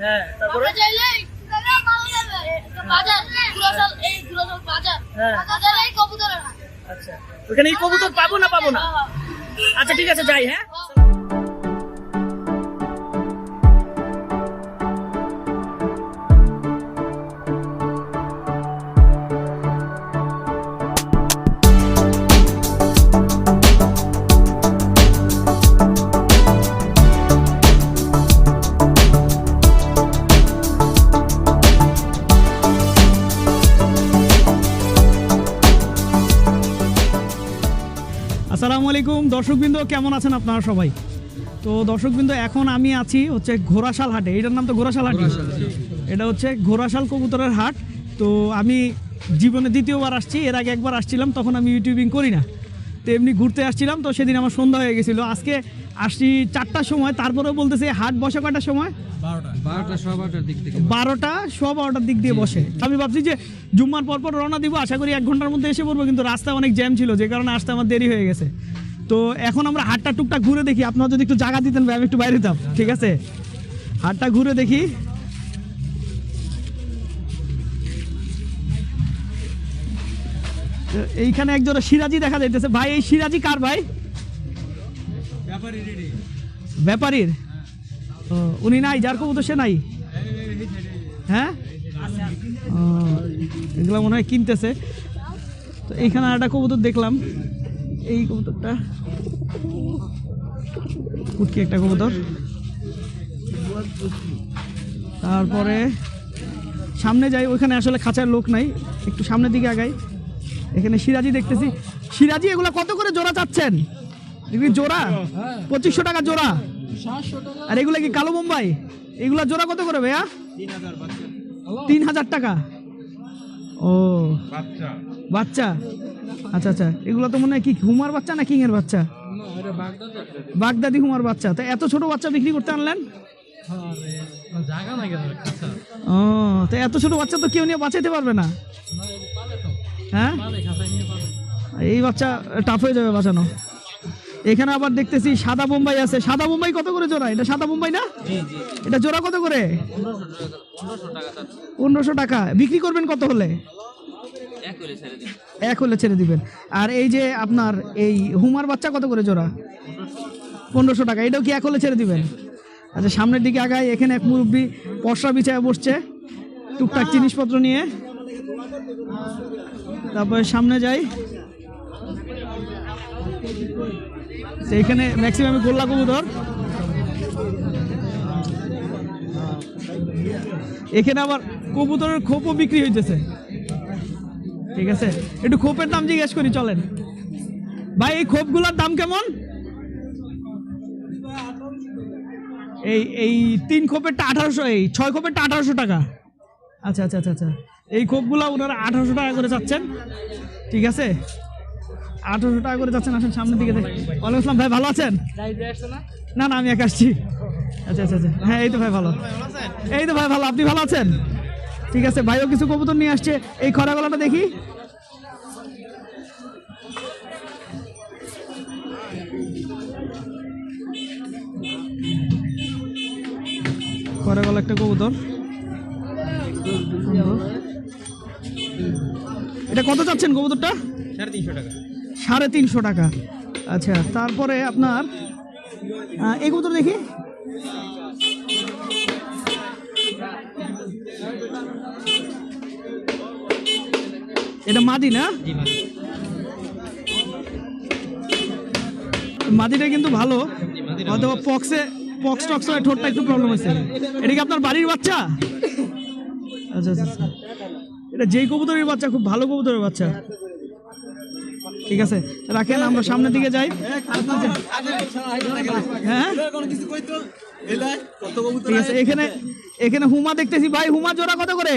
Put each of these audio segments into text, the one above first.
হ্যাঁ, তারপরে আচ্ছা, ওখানে এই কবুতর পাবো না? আচ্ছা ঠিক আছে, যাই। হ্যাঁ, আসসালামু আলাইকুম দর্শকবৃন্দ, কেমন আছেন আপনারা সবাই? তো দর্শকবৃন্দ, এখন আমি আছি হচ্ছে ঘোড়াশাল হাটে। এটার নাম তো ঘোড়াশাল হাট। এটা হচ্ছে ঘোড়াশাল কবুতরের হাট। তো আমি জীবনে দ্বিতীয়বার আসছি। এর আগে একবার আসছিলাম, তখন আমি ইউটিউবিং করি না, তো এমনি ঘুরতে আসছিলাম। তো সেদিন আমার সন্ধ্যা হয়ে গেছিলো। আজকে আসছি 4টার সময়, তারপরেও বলতেছে হাট বসে কয়টার সময়? 12টার দিক দিয়ে বসে। আমি ভাবছি যে জুম্মার পর রওনা দিব, আশা করি 1 ঘন্টার মধ্যে এসে পড়বো, কিন্তু রাস্তায় অনেক জ্যাম ছিল, যে কারণে আসতে আমার দেরি হয়ে গেছে। তো এখন আমরা হাটটা টুকটাক ঘুরে দেখি। আপনারা যদি একটু জায়গা দিতেন ভাই, আমি একটু বাইরে দিতাম। ঠিক আছে, হাটটা ঘুরে দেখি। এইখানে একজোড়া সিরাজি দেখা যাইতেছে। ভাই, এই সিরাজি কার ভাই? ব্যাপারীর। উনি নাই, যার কবুতর সে নাই? হ্যাঁ, এগুলো মনে হয় কিনতেছে। তো এইখানে একটা কবুতর দেখলাম, এই কবুতরটা কুটকি একটা কবুতর। তারপরে সামনে যাই, ওইখানে আসলে খাঁচার লোক নাই, একটু সামনের দিকে আগাই। এখানে সিরাজি দেখতেছি। সিরাজি এগুলা কত করে জোড়া চাচ্ছেন? এগুলি জোড়া 2500 টাকা জোড়া। আর এগুলা কি কালো মুম্বাই? এগুলা জোড়া কত করে ভাইয়া? 3000 টাকা। ও বাচ্চা, আচ্ছা আচ্ছা। এগুলো তো মনে হয় কি হুমার বাচ্চা না কিং এর বাচ্চা? বাগদাদি হুমার বাচ্চা। তো এত ছোট বাচ্চা বিক্রি করতে আনলেন? ও, তো এত ছোট বাচ্চা তো কেউ নিয়ে বাঁচাইতে পারবে না। হ্যাঁ, এই বাচ্চা টাফ হয়ে যাবে বাঁচানো। এখানে আবার দেখতেছি সাদা বোম্বাই আছে। সাদা বোম্বাই কত করে জোড়া? এটা সাদা বোম্বাই না? এটা জোড়া কত করে? 1500 টাকা। বিক্রি করবেন কত হলে? 1 হলে ছেড়ে দিবেন। আর এই যে আপনার এই হুমার বাচ্চা কত করে জোড়া? 1500 টাকা। এটাও কি 1 হলে ছেড়ে দিবেন? আচ্ছা, সামনের দিকে আগায়। এখানে এক মুরব্বি পশরা বিছায় বসছে টুকটাক জিনিসপত্র নিয়ে। তারপরে সামনে যাই, এইখানে ম্যাক্সিমাম গোল্লা কবুতর। এখানে আবার কবুতরের খোপও বিক্রি হইতেছে। ঠিক আছে, একটু খোপের দাম জিজ্ঞেস করি, চলেন ভাই। এই খোপগুলোর দাম কেমন? এই 3 খোপেরটা 1800, এই 6 খোপেরটা 1800 টাকা। আচ্ছা আচ্ছা আচ্ছা আচ্ছা। এই খোপগুলো ওনারা 1800 টাকা করে চাচ্ছেন। ঠিক আছে, 1800 টাকা করে যাচ্ছেন। আসেন সামনের দিকে। ওয়ালাইকুম আসসালাম ভাই, ভালো আছেন? না না, আমি একা আসছি। আচ্ছা আচ্ছা আচ্ছা। হ্যাঁ, এই তো ভাই ভালো। এই তো ভাই ভালো, আপনি ভালো আছেন? ঠিক আছে, ভাইও কিছু কবুতর নিয়ে আসছে। এই খরা গলাটা দেখি। খরা গলা একটা কবুতর। এটা কত চাচ্ছেন কবুতরটা? 350 টাকা। 350 টাকা। আচ্ছা, তারপরে আপনার এই কবুতর দেখি। এটা মাদি না? মাদিটা কিন্তু ভালো, হয়তো পক্স টক্স হয়, ঠোঁটটা একটু প্রবলেম হয়েছে। এটা কি আপনার বাড়ির বাচ্চা? আচ্ছা আচ্ছা। এটা যেই কবুতরের বাচ্চা, খুব ভালো কবুতরের বাচ্চা। ঠিক আছে, রাখেন, আমরা সামনের দিকে যাই। হ্যাঁ, ঠিক আছে। এখানে হুমা দেখতেছি ভাই। হুমা জোড়া কত করে?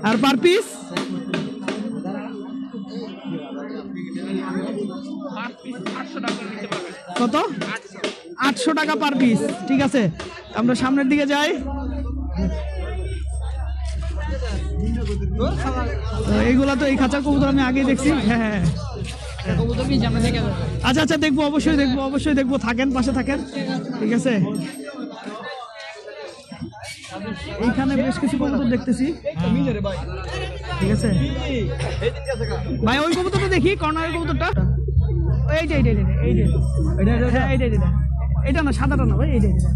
আর পার পিস? কত? 800 টাকা পার পিস। ঠিক আছে, আমরা সামনের দিকে যাই। এইগুলা তো এই খাঁচার কবুতর আমি আগে দেখছি। হ্যাঁ হ্যাঁ, আচ্ছা আচ্ছা, দেখবো, অবশ্যই দেখবো, অবশ্যই দেখবো। থাকেন, পাশে থাকেন। ঠিক আছে, এইখানে বেশ কিছু কবুতর দেখতেছি, ঠিক আছে ভাই। ওই কবুতরটা দেখি, কর্নারের কবুতরটা, এইটা এইটা এইটা এইটা, হ্যাঁ এইটা এইটা, এটা না সাদাটা না ভাই, এইটা এইটা,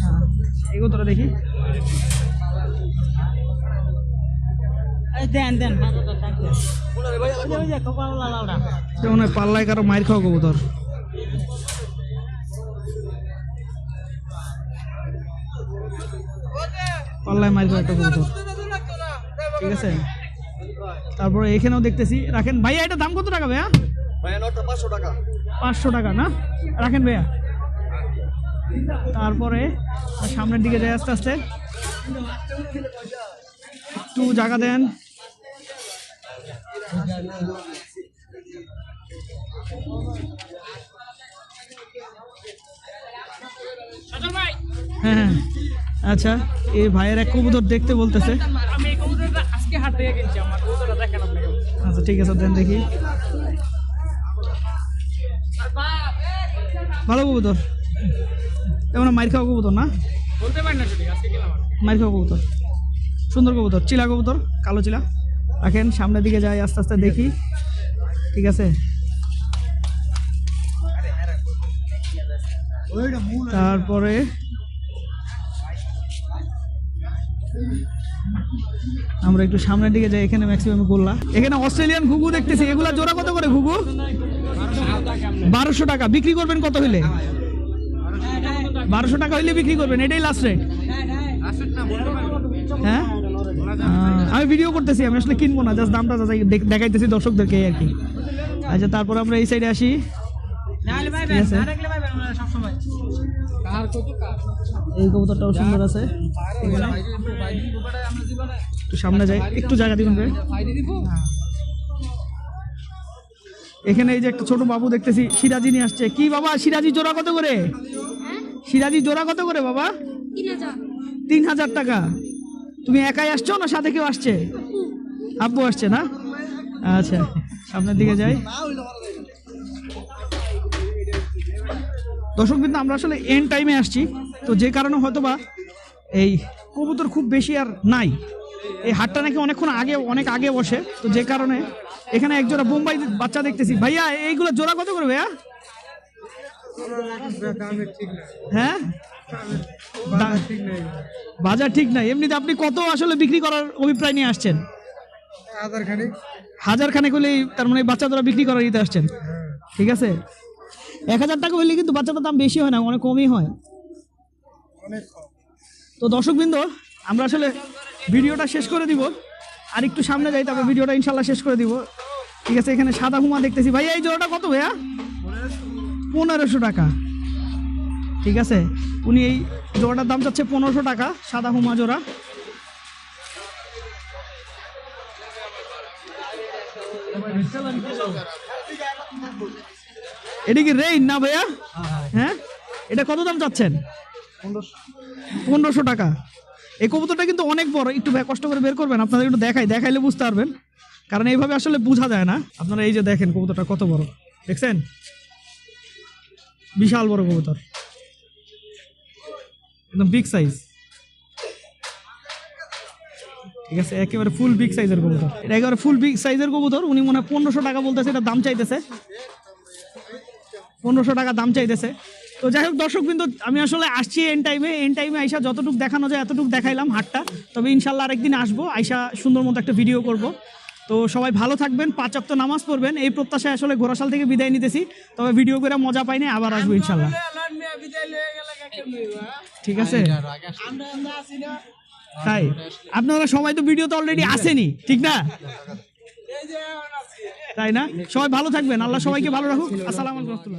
হ্যাঁ এই কবুতরটা দেখি। পাল্লায় কারো মায়ের খাওয়া কবুতর। পাল্লায় মায়ের খাওয়া একটা কবুতর, ঠিক আছে। তারপরে এখানেও দেখতেছি, রাখেন ভাইয়া। এটা দাম কত টাকা ভাইয়া? 500 টাকা না, রাখেন ভাইয়া। তারপরে সামনের দিকে যাই আস্তে আস্তে, একটু জায়গা দেন। হ্যাঁ হ্যাঁ, আচ্ছা। এই ভাইয়ের এক কবুতর দেখতে বলতেছে। আমি এই কবুতরটা আজকে হাট থেকে কিনছি, আমার কবুতরটা দেখেন আপনাকে। আচ্ছা ঠিক আছে, দেন দেখি। ভালো কবুতর, এমন মাইর খাওয়া কবুতর না, বলতে পারি না, আজকে কিনলাম। মাইর খাওয়া কবুতর, সুন্দর কবুতর, চিলা কবুতর, কালো চিলা। রাখেন, সামনের দিকে যাই আস্তে আস্তে দেখি, ঠিক আছে। তারপরে আমরা একটু সামনের দিকে যাই, এখানে ম্যাক্সিমাম গোল্লা। এখানে অস্ট্রেলিয়ান ঘুঘু দেখতেছি, এগুলা জোড়া কত করে ঘুঘু? 1200 টাকা। বিক্রি করবেন কত হইলে? 1200 টাকা হইলে বিক্রি করবেন, এটাই লাস্ট রেট? হ্যাঁ, আমি ভিডিও করতেছি, আমি আসলে কিনবো না, জাস্ট দামটা দেখাইতেছি দর্শকদেরকে আর কি। আচ্ছা, তারপর আমরা এই সাইডে আসি। এই কবুতরটাও সুন্দর আছে, একটু সামনে যাই, একটু জায়গা দিবেন ভাই। এখানে এই যে একটা ছোট বাবু দেখতেছি, সিরাজি নিয়ে আসছে। কি বাবা, সিরাজি জোড়া কত করে? সিরাজি জোড়া কত করে বাবা? 3000 টাকা। তুমি একাই আসছো না সাথে কেউ আসছে? আব্বু আসছে না? আচ্ছা, সামনের দিকে যাই। দর্শক কিন্তু আমরা আসলে এন্ড টাইমে আসছি, তো যে কারণে হয়তোবা এই কবুতর খুব বেশি আর নাই। এই হাটটা নাকি অনেক আগে বসে, তো যে কারণে এখানে এক জোড়া বোম্বাই বাচ্চা দেখতেছি। ভাইয়া এইগুলো জোড়া কত করে ভাইয়া? হ্যাঁ, বাজার ঠিক নাই। এমনিতে আপনি কত আসলে বিক্রি করার অভিপ্রায় নিয়ে আসছেন? 1000 খানেক হলেই, তার মানে বাচ্চা জোড়া বিক্রি করার ইতে আসছেন, ঠিক আছে। 1000 টাকা হইলে কিন্তু বাচ্চাটার দাম বেশি হয় না, অনেক কমই হয়। তো দর্শকবৃন্দ, আমরা আসলে ভিডিওটা শেষ করে দিব, আর একটু সামনে যাই, তারপর ভিডিওটা ইনশাল্লাহ শেষ করে দিব, ঠিক আছে। এখানে সাদা হুমা দেখতেছি। ভাইয়া এই জোড়াটা কত ভাইয়া? 1500 টাকা, ঠিক আছে। উনি এই জোড়াটার দাম চাচ্ছে 1500 টাকা, সাদা হুমা জোড়া। এটা কি রেইন না ভাইয়া? হ্যাঁ, এটা কত দাম চাচ্ছেন? 1500 টাকা। এই কবুতরটা কিন্তু অনেক বড়, একটু কষ্ট করে বের করবেন, আপনাদের একটু দেখাইলে বুঝতে পারবেন, কারণ এইভাবে আসলে বোঝা যায় না। আপনারা এই যে দেখেন কবুতরটা কত বড়, দেখছেন? বিশাল বড় কবুতর, একদম বিগ সাইজ, ঠিক আছে। একেবারে ফুল বিগ সাইজের কবুতর, এটা একেবারে ফুল বিগ সাইজের কবুতর। উনি মনে হয় 1500 টাকা বলতেছে, এটা দাম চাইতেছে 1500 টাকা দাম চাইতেছে। তো যাই হোক দর্শক, কিন্তু আমি আসলে আসছি এন্ড টাইমে আইসা যতটুকু দেখানো যায় এতটুকু দেখাইলাম হাটটা। তবে ইনশাল্লাহ আরেকদিন আসবো, আইসা সুন্দর মতো একটা ভিডিও করব। তো সবাই ভালো থাকবেন, 5 ওয়াক্ত নামাজ পড়বেন, এই প্রত্যাশায় আসলে ঘোড়াশাল থেকে বিদায় নিতেছি। তবে ভিডিও করে মজা পাইনি, আবার আসবো ইনশাল্লাহ, ঠিক আছে। তাই আপনারা সবাই তো ভিডিও তো অলরেডি আসেনি, ঠিক না? তাই না? সবাই ভালো থাকবেন, আল্লাহ সবাইকে ভালো রাখুক। আসসালামু আলাইকুম।